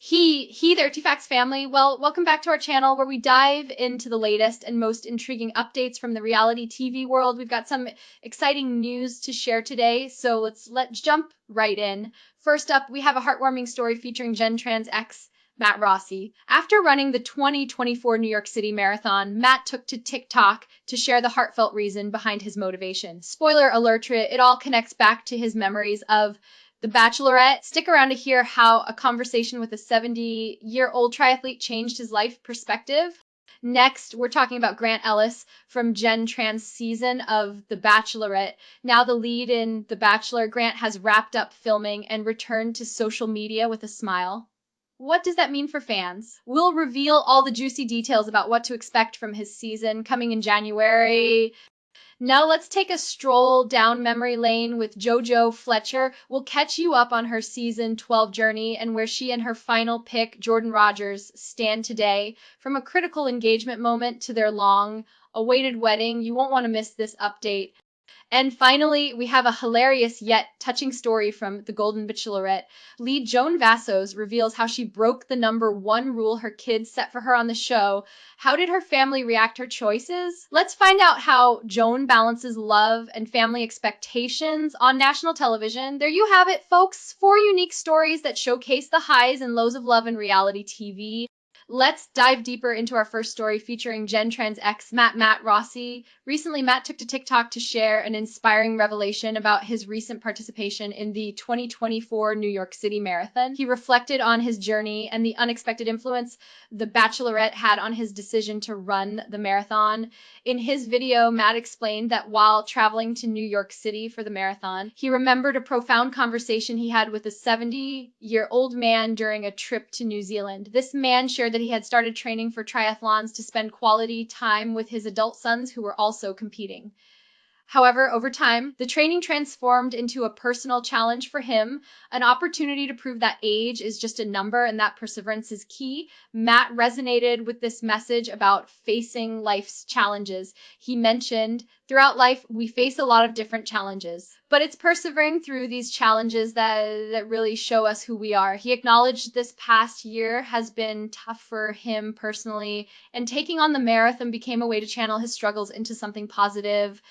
He there, T-Fax family. Well, welcome back to our channel where we dive into the latest and most intriguing updates from the reality TV world. We've got some exciting news to share today, so let's jump right in. First up, we have a heartwarming story featuring Jenn Tran's ex, Matt Rossi. After running the 2024 New York City Marathon, Matt took to TikTok to share the heartfelt reason behind his motivation. Spoiler alert, it all connects back to his memories of the Bachelorette. Stick around to hear how a conversation with a 70-year-old triathlete changed his life perspective. Next, we're talking about Grant Ellis from Jenn Tran's season of The Bachelorette. Now the lead in The Bachelor, Grant has wrapped up filming and returned to social media with a smile. What does that mean for fans? We'll reveal all the juicy details about what to expect from his season coming in January. Now let's take a stroll down memory lane with JoJo Fletcher. We'll catch you up on her season 12 journey and where she and her final pick, Jordan Rodgers, stand today. From a critical engagement moment to their long-awaited wedding, you won't want to miss this update. And finally, we have a hilarious yet touching story from the Golden Bachelorette. Lead Joan Vassos reveals how she broke the #1 rule her kids set for her on the show. How did her family react to her choices? Let's find out how Joan balances love and family expectations on national television. There you have it, folks. 4 unique stories that showcase the highs and lows of love in reality TV. Let's dive deeper into our first story featuring Jenn Tran's ex, Matt Rossi. Recently, Matt took to TikTok to share an inspiring revelation about his recent participation in the 2024 New York City Marathon. He reflected on his journey and the unexpected influence the Bachelorette had on his decision to run the marathon. In his video, Matt explained that while traveling to New York City for the marathon, he remembered a profound conversation he had with a 70-year-old man during a trip to New Zealand. This man shared that he had started training for triathlons to spend quality time with his adult sons who were also competing. However, over time, the training transformed into a personal challenge for him, an opportunity to prove that age is just a number and that perseverance is key. Matt resonated with this message about facing life's challenges. He mentioned, throughout life, we face a lot of different challenges, but it's persevering through these challenges that really show us who we are. He acknowledged this past year has been tough for him personally, and taking on the marathon became a way to channel his struggles into something positive.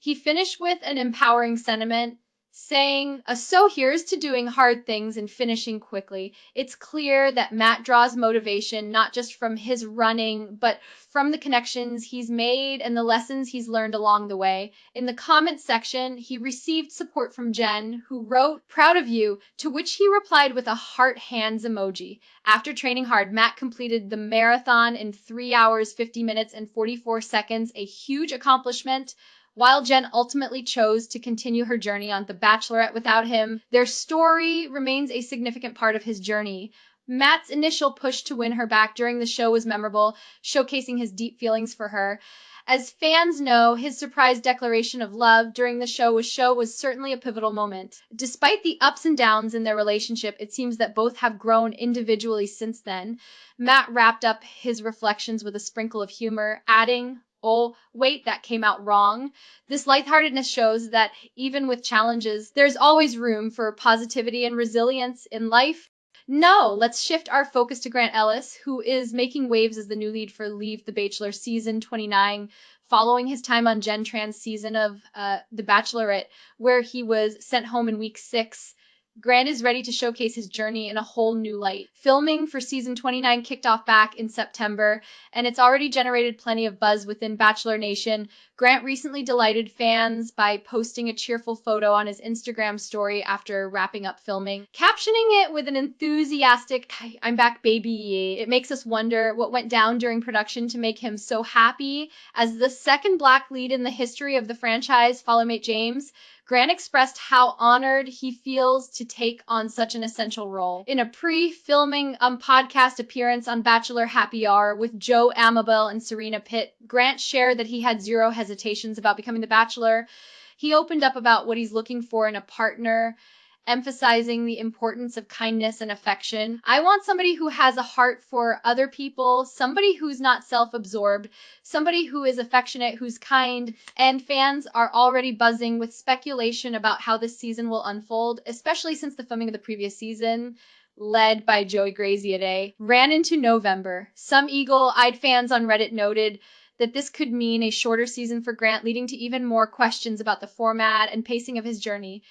He finished with an empowering sentiment, saying, so here's to doing hard things and finishing quickly. It's clear that Matt draws motivation not just from his running, but from the connections he's made and the lessons he's learned along the way. In the comment section, he received support from Jenn, who wrote, "Proud of you," to which he replied with a heart hands emoji. After training hard, Matt completed the marathon in 3 hours, 50 minutes, and 44 seconds, a huge accomplishment. While Jenn ultimately chose to continue her journey on The Bachelorette without him, their story remains a significant part of his journey. Matt's initial push to win her back during the show was memorable, showcasing his deep feelings for her. As fans know, his surprise declaration of love during the show was certainly a pivotal moment. Despite the ups and downs in their relationship, it seems that both have grown individually since then. Matt wrapped up his reflections with a sprinkle of humor, adding, "Oh, wait, that came out wrong." This lightheartedness shows that even with challenges, there's always room for positivity and resilience in life. No, let's shift our focus to Grant Ellis, who is making waves as the new lead for Leave the Bachelor season 29, following his time on Jenn Tran's season of The Bachelorette, where he was sent home in week 6. Grant is ready to showcase his journey in a whole new light. Filming for season 29 kicked off back in September, and it's already generated plenty of buzz within Bachelor Nation. Grant recently delighted fans by posting a cheerful photo on his Instagram story after wrapping up filming, captioning it with an enthusiastic, "I'm back, baby." It makes us wonder what went down during production to make him so happy. As the second Black lead in the history of the franchise, following Mate James, Grant expressed how honored he feels to take on such an essential role. In a pre-filming podcast appearance on Bachelor Happy Hour with Joe Amabel and Serena Pitt, Grant shared that he had zero hesitations about becoming the Bachelor. He opened up about what he's looking for in a partner, emphasizing the importance of kindness and affection. "I want somebody who has a heart for other people, somebody who's not self-absorbed, somebody who is affectionate, who's kind," and fans are already buzzing with speculation about how this season will unfold, especially since the filming of the previous season led by Joey Graziadei, ran into November. Some eagle-eyed fans on Reddit noted that this could mean a shorter season for Grant, leading to even more questions about the format and pacing of his journey.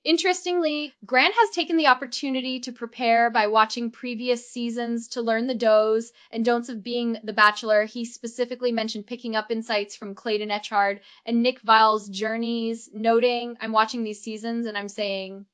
Interestingly, Grant has taken the opportunity to prepare by watching previous seasons to learn the do's and don'ts of being the Bachelor. He specifically mentioned picking up insights from Clayton Echard and Nick Vile's journeys, noting, I'm watching these seasons and I'm saying,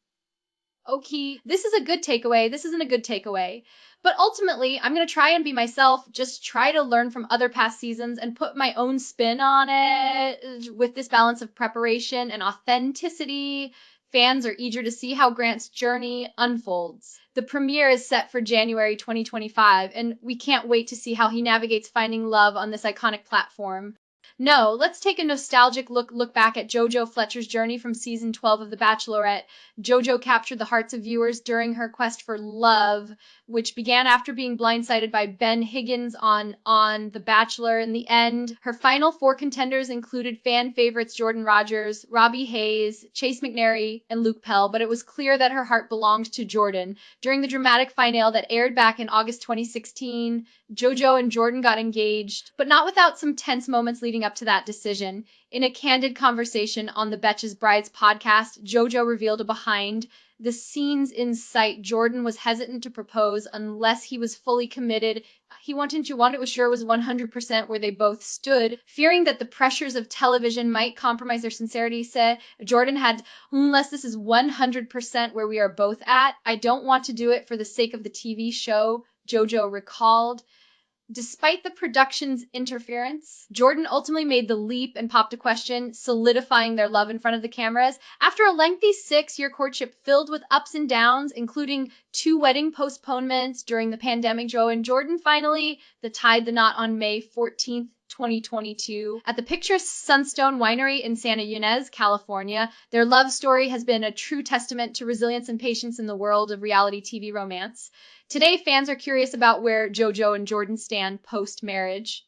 okay, this is a good takeaway. This isn't a good takeaway. But ultimately, I'm going to try and be myself, just try to learn from other past seasons and put my own spin on it with this balance of preparation and authenticity. Fans are eager to see how Grant's journey unfolds. The premiere is set for January 2025, and we can't wait to see how he navigates finding love on this iconic platform. No, let's take a nostalgic look back at JoJo Fletcher's journey from season 12 of The Bachelorette. JoJo captured the hearts of viewers during her quest for love, which began after being blindsided by Ben Higgins on The Bachelor. In the end, her final 4 contenders included fan favorites Jordan Rodgers, Robbie Hayes, Chase McNary, and Luke Pell, but it was clear that her heart belonged to Jordan. During the dramatic finale that aired back in August 2016, JoJo and Jordan got engaged, but not without some tense moments leading up to that decision. In a candid conversation on the Betches Brides podcast, JoJo revealed a behind the scenes insight. Jordan was hesitant to propose unless he was fully committed. He wanted it was sure it was 100% where they both stood, fearing that the pressures of television might compromise their sincerity. Said Jordan had, unless this is 100% where we are both at, I don't want to do it for the sake of the TV show, JoJo recalled. Despite the production's interference, Jordan ultimately made the leap and popped a question, solidifying their love in front of the cameras. After a lengthy 6-year courtship filled with ups and downs, including 2 wedding postponements during the pandemic, Joe and Jordan finally tied the knot on May 14th, 2022 at the picturesque Sunstone Winery in Santa Ynez, California. Their love story has been a true testament to resilience and patience in the world of reality TV romance. Today, fans are curious about where JoJo and Jordan stand post-marriage.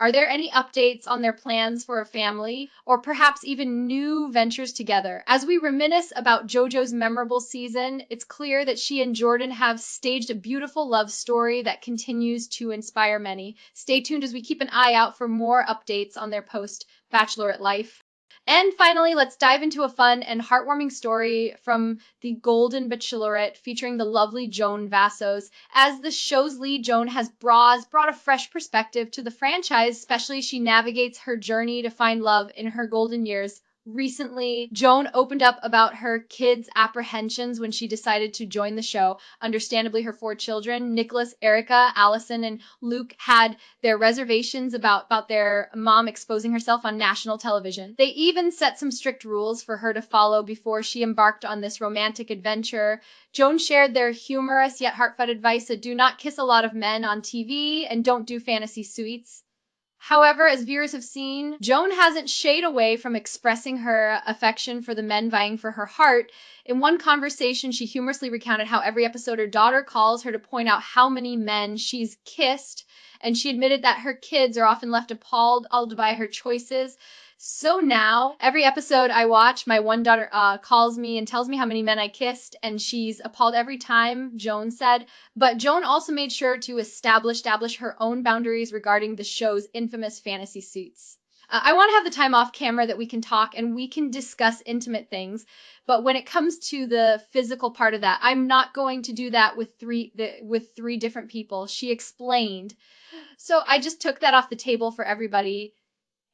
Are there any updates on their plans for a family, or perhaps even new ventures together? As we reminisce about JoJo's memorable season, it's clear that she and Jordan have staged a beautiful love story that continues to inspire many. Stay tuned as we keep an eye out for more updates on their post-Bachelorette life. And finally, let's dive into a fun and heartwarming story from the Golden Bachelorette featuring the lovely Joan Vassos. As the show's lead, Joan has brought a fresh perspective to the franchise, especially as she navigates her journey to find love in her golden years. Recently, Joan opened up about her kids' apprehensions when she decided to join the show. Understandably, her 4 children, Nicholas, Erica, Allison, and Luke, had their reservations about their mom exposing herself on national television. They even set some strict rules for her to follow before she embarked on this romantic adventure. Joan shared their humorous yet heartfelt advice that do not kiss a lot of men on TV and don't do fantasy suites. However, as viewers have seen, Joan hasn't shied away from expressing her affection for the men vying for her heart. In one conversation, she humorously recounted how every episode her daughter calls her to point out how many men she's kissed, and she admitted that her kids are often left appalled by her choices. So now, every episode I watch, my one daughter calls me and tells me how many men I kissed, and she's appalled every time, Joan said. But Joan also made sure to establish her own boundaries regarding the show's infamous fantasy suites. I want to have the time off camera that we can talk and we can discuss intimate things. But when it comes to the physical part of that, I'm not going to do that with three different people, she explained. So I just took that off the table for everybody.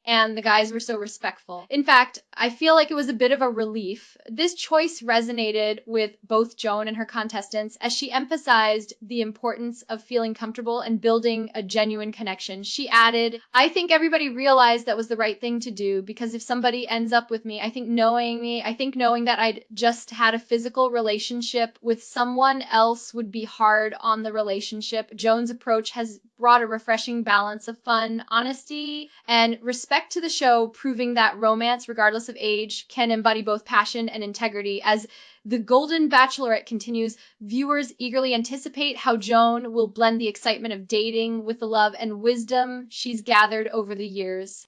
And the guys were so respectful. In fact, I feel like it was a bit of a relief. This choice resonated with both Joan and her contestants as she emphasized the importance of feeling comfortable and building a genuine connection. She added, I think everybody realized that was the right thing to do, because if somebody ends up with me, I think knowing that I'd just had a physical relationship with someone else would be hard on the relationship. Joan's approach has brought a refreshing balance of fun, honesty, and respect to the show, proving that romance, regardless of age, can embody both passion and integrity. As the Golden Bachelorette continues, viewers eagerly anticipate how Joan will blend the excitement of dating with the love and wisdom she's gathered over the years.